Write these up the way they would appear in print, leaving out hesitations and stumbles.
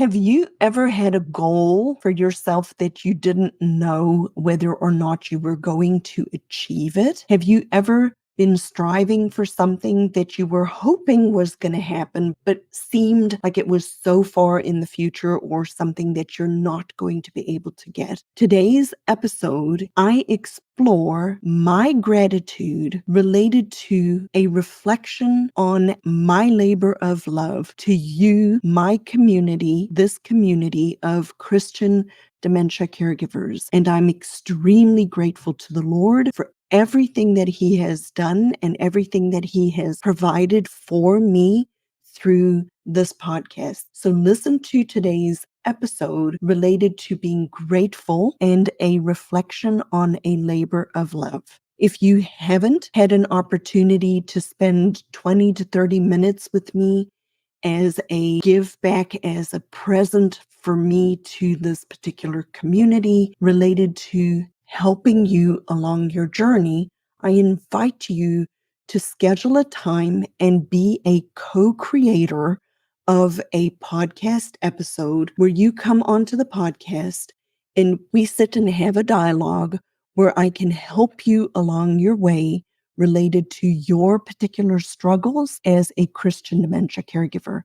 Have you ever had a goal for yourself that you didn't know whether or not you were going to achieve it? Have you ever been striving for something that you were hoping was going to happen, but seemed like it was so far in the future or something that you're not going to be able to get? Today's episode, I explore my gratitude related to a reflection on my labor of love to you, my community, this community of Christian dementia caregivers. And I'm extremely grateful to the Lord for everything that He has done and everything that He has provided for me through this podcast. So listen to today's episode related to being grateful and a reflection on a labor of love. If you haven't had an opportunity to spend 20 to 30 minutes with me as a give back, as a present for me to this particular community related to helping you along your journey, I invite you to schedule a time and be a co-creator of a podcast episode where you come onto the podcast and we sit and have a dialogue where I can help you along your way related to your particular struggles as a Christian dementia caregiver.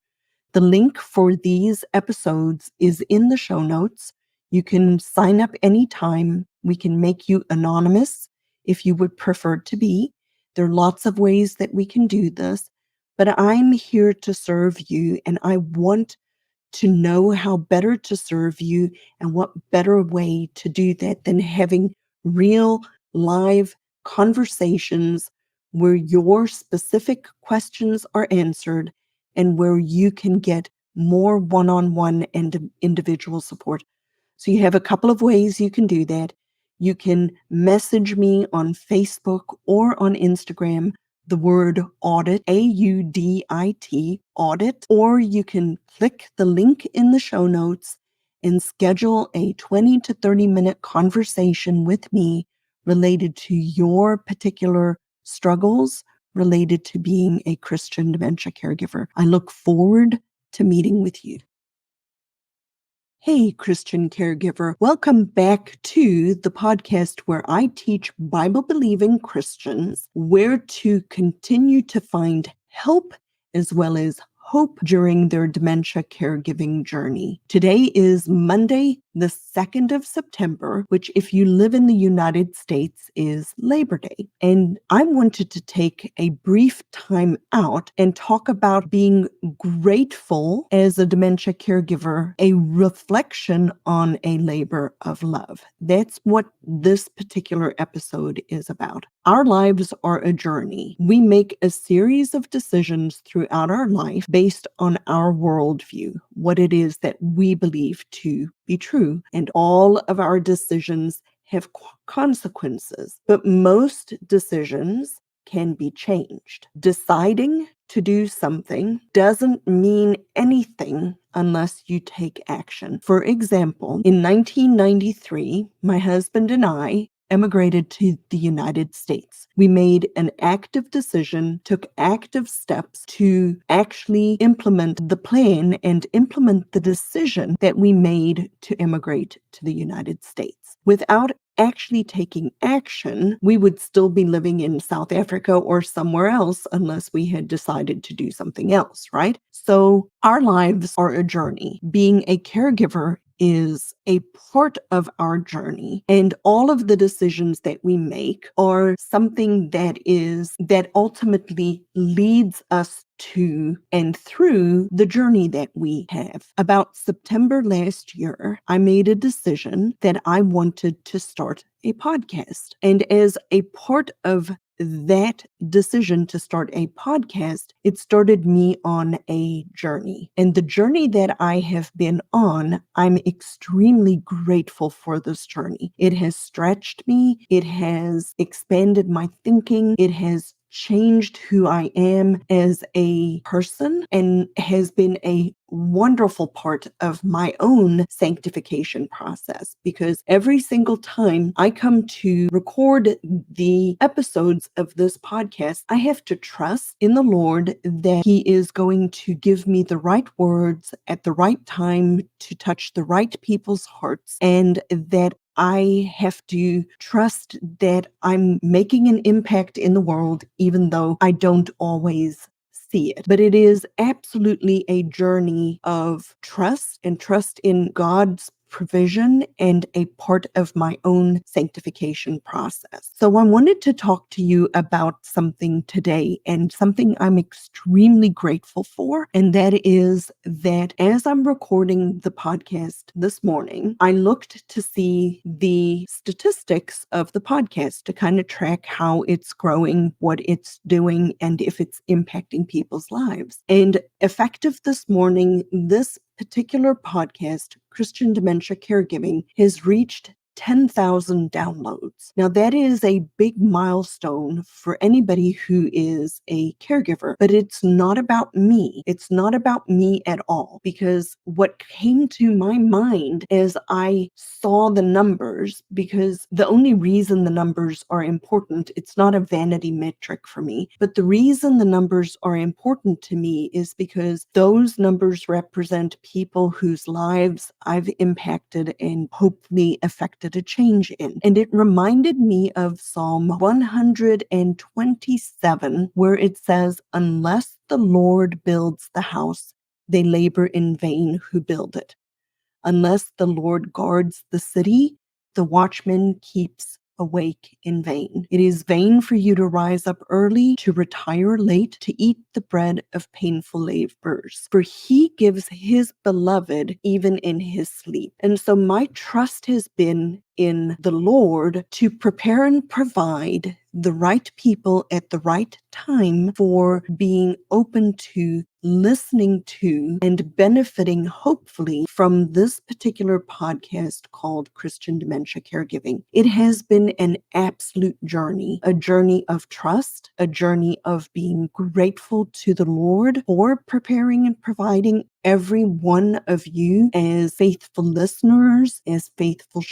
The link for these episodes is in the show notes. You can sign up anytime. We can make you anonymous if you would prefer to be. There are lots of ways that we can do this, but I'm here to serve you, and I want to know how better to serve you and what better way to do that than having real live conversations where your specific questions are answered and where you can get more one-on-one and individual support. So you have a couple of ways you can do that. You can message me on Facebook or on Instagram, the word audit, AUDIT, audit, or you can click the link in the show notes and schedule a 20 to 30 minute conversation with me related to your particular struggles related to being a Christian dementia caregiver. I look forward to meeting with you. Hey, Christian caregiver, welcome back to the podcast where I teach Bible-believing Christians where to continue to find help as well as hope during their dementia caregiving journey. Today is Monday, the 2nd of September, which if you live in the United States is Labor Day. And I wanted to take a brief time out and talk about being grateful as a dementia caregiver, a reflection on a labor of love. That's what this particular episode is about. Our lives are a journey. We make a series of decisions throughout our life based on our worldview, what it is that we believe to be true. And all of our decisions have consequences, but most decisions can be changed. Deciding to do something doesn't mean anything unless you take action. For example, in 1993, my husband and I emigrated to the United States. We made an active decision, took active steps to actually implement the plan and implement the decision that we made to immigrate to the United States. Without actually taking action, we would still be living in South Africa or somewhere else unless we had decided to do something else, right? So our lives are a journey. Being a caregiver is a part of our journey, and all of the decisions that we make are something that ultimately leads us to and through the journey that we have. About September last year, I made a decision that I wanted to start a podcast. And as a part of that decision to start a podcast, it started me on a journey. And the journey that I have been on, I'm extremely grateful for this journey. It has stretched me. It has expanded my thinking. It has changed who I am as a person and has been a wonderful part of my own sanctification process, because every single time I come to record the episodes of this podcast, I have to trust in the Lord that He is going to give me the right words at the right time to touch the right people's hearts, and that I have to trust that I'm making an impact in the world, even though I don't always see it. But it is absolutely a journey of trust, and trust in God's provision, and a part of my own sanctification process. So I wanted to talk to you about something today, and something I'm extremely grateful for. And that is that as I'm recording the podcast this morning, I looked to see the statistics of the podcast to kind of track how it's growing, what it's doing, and if it's impacting people's lives. And effective this morning, this particular podcast, Christian Dementia Caregiving, has reached 10,000 downloads. Now, that is a big milestone for anybody who is a caregiver, but it's not about me. It's not about me at all, because what came to my mind as I saw the numbers, because the only reason the numbers are important, it's not a vanity metric for me, but the reason the numbers are important to me is because those numbers represent people whose lives I've impacted and hopefully affected a change in. And it reminded me of Psalm 127, where it says, "Unless the Lord builds the house, they labor in vain who build it. Unless the Lord guards the city, the watchman keeps awake in vain. It is vain for you to rise up early, to retire late, to eat the bread of painful labors. For He gives His beloved even in his sleep." And so my trust has been in the Lord to prepare and provide the right people at the right time for being open to, listening to, and benefiting hopefully from this particular podcast called Christian Dementia Caregiving. It has been an absolute journey, a journey of trust, a journey of being grateful to the Lord for preparing and providing every one of you as faithful listeners, as faithful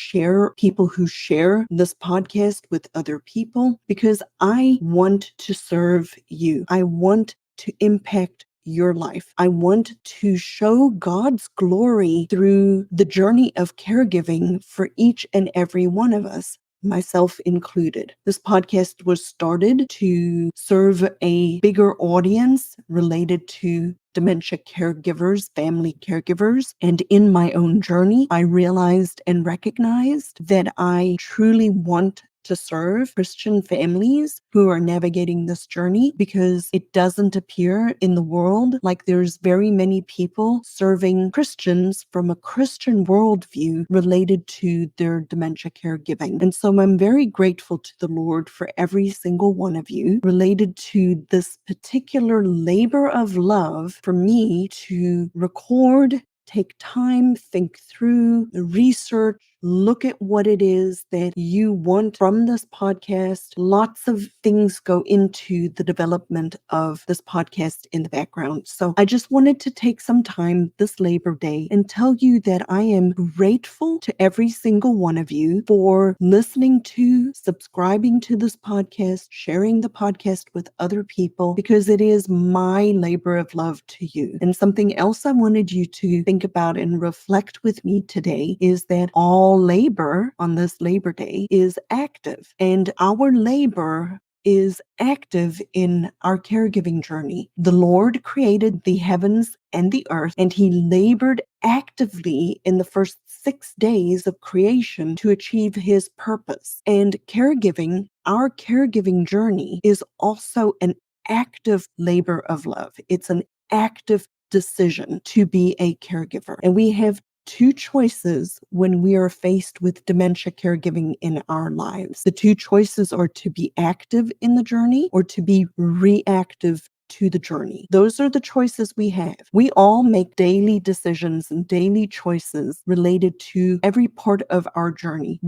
people who share this podcast with other people, because I want to serve you. I want to impact your life. I want to show God's glory through the journey of caregiving for each and every one of us, myself included. This podcast was started to serve a bigger audience related to dementia caregivers, family caregivers. And in my own journey, I realized and recognized that I truly want to serve Christian families who are navigating this journey, because it doesn't appear in the world like there's very many people serving Christians from a Christian worldview related to their dementia caregiving. And so I'm very grateful to the Lord for every single one of you related to this particular labor of love for me to record, take time, think through, research, look at what it is that you want from this podcast. Lots of things go into the development of this podcast in the background. So I just wanted to take some time this Labor Day and tell you that I am grateful to every single one of you for listening to, subscribing to this podcast, sharing the podcast with other people, because it is my labor of love to you. And something else I wanted you to think about and reflect with me today is that all labor on this Labor Day is active, and our labor is active in our caregiving journey. The Lord created the heavens and the earth, and He labored actively in the first 6 days of creation to achieve His purpose. And caregiving, our caregiving journey, is also an active labor of love. It's an active decision to be a caregiver. And we have two choices when we are faced with dementia caregiving in our lives. The two choices are to be active in the journey or to be reactive to the journey. Those are the choices we have. We all make daily decisions and daily choices related to every part of our journey.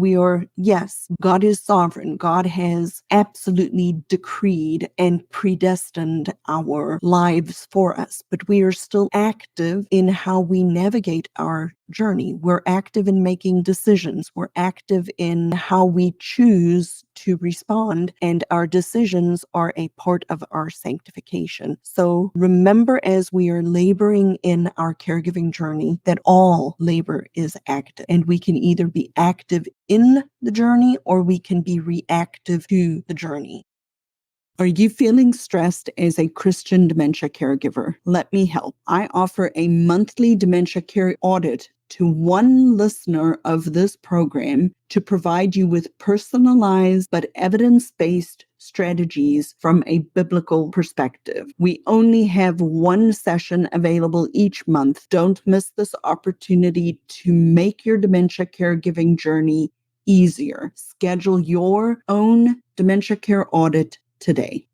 Yes, God is sovereign. God has absolutely decreed and predestined our lives for us, but we are still active in how we navigate our journey. We're active in making decisions. We're active in how we choose to respond, and our decisions are a part of our sanctification. So remember, as we are laboring in our caregiving journey, that all labor is active, and we can either be active in the journey or we can be reactive to the journey. Are you feeling stressed as a Christian dementia caregiver? Let me help. I offer a monthly dementia care audit to one listener of this program to provide you with personalized but evidence-based strategies from a biblical perspective. We only have one session available each month. Don't miss this opportunity to make your dementia caregiving journey easier. Schedule your own dementia care audit today.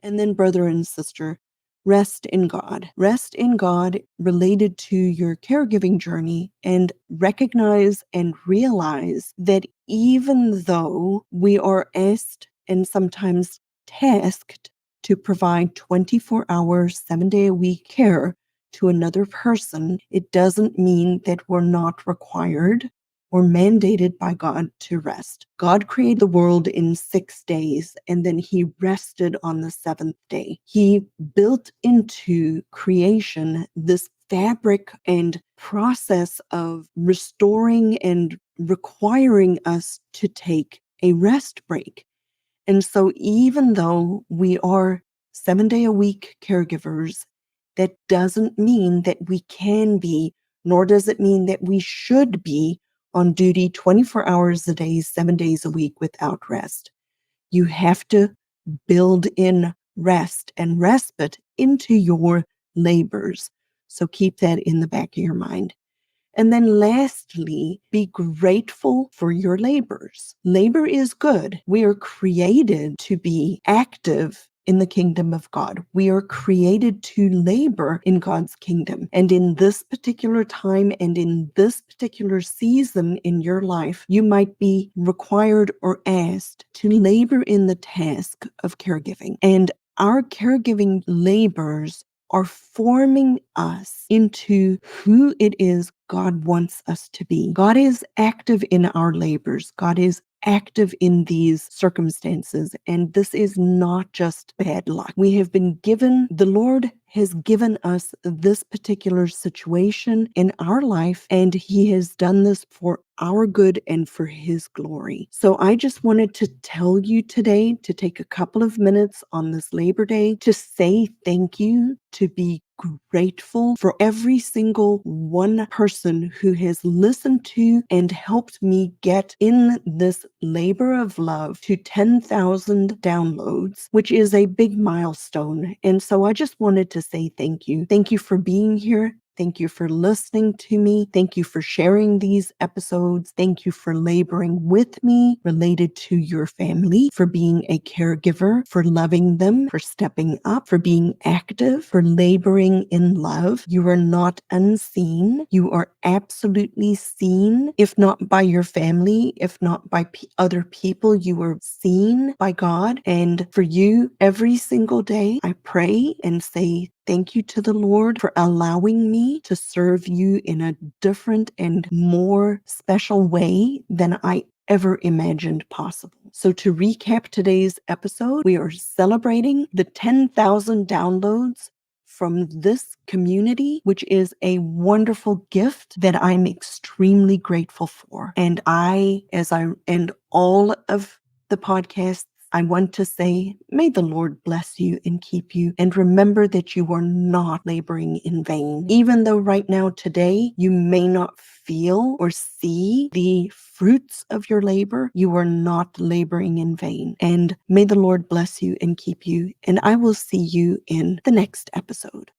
And then, brother and sister, rest in God. Rest in God related to your caregiving journey, and recognize and realize that even though we are asked and sometimes tasked to provide 24 hours, 7-day-a-week care to another person, it doesn't mean that we're not required or mandated by God to rest. God created the world in 6 days, and then he rested on the 7th day. He built into creation this fabric and process of restoring and requiring us to take a rest break. And so even though we are 7-day-a-week caregivers, that doesn't mean that we can be, nor does it mean that we should be on duty 24 hours a day, 7 days a week without rest. You have to build in rest and respite into your labors. So keep that in the back of your mind. And then lastly, be grateful for your labors. Labor is good. We are created to be active in the kingdom of God. We are created to labor in God's kingdom. And in this particular time and in this particular season in your life, you might be required or asked to labor in the task of caregiving. And our caregiving labors are forming us into who it is God wants us to be. God is active in our labors. God is active in these circumstances. And this is not just bad luck. The Lord has given us this particular situation in our life, and he has done this for our good and for his glory. So I just wanted to tell you today to take a couple of minutes on this Labor Day to say thank you, to be grateful for every single one person who has listened to and helped me get in this labor of love to 10,000 downloads, which is a big milestone. And so I just wanted to say thank you. Thank you for being here. Thank you for listening to me. Thank you for sharing these episodes. Thank you for laboring with me related to your family, for being a caregiver, for loving them, for stepping up, for being active, for laboring in love. You are not unseen. You are absolutely seen, if not by your family, if not by other people, you are seen by God. And for you, every single day, I pray and say thank you to the Lord for allowing me to serve you in a different and more special way than I ever imagined possible. So to recap today's episode, we are celebrating the 10,000 downloads from this community, which is a wonderful gift that I'm extremely grateful for. And as I end all of the podcasts, I want to say, may the Lord bless you and keep you. And remember that you are not laboring in vain. Even though right now, today, you may not feel or see the fruits of your labor, you are not laboring in vain. And may the Lord bless you and keep you. And I will see you in the next episode.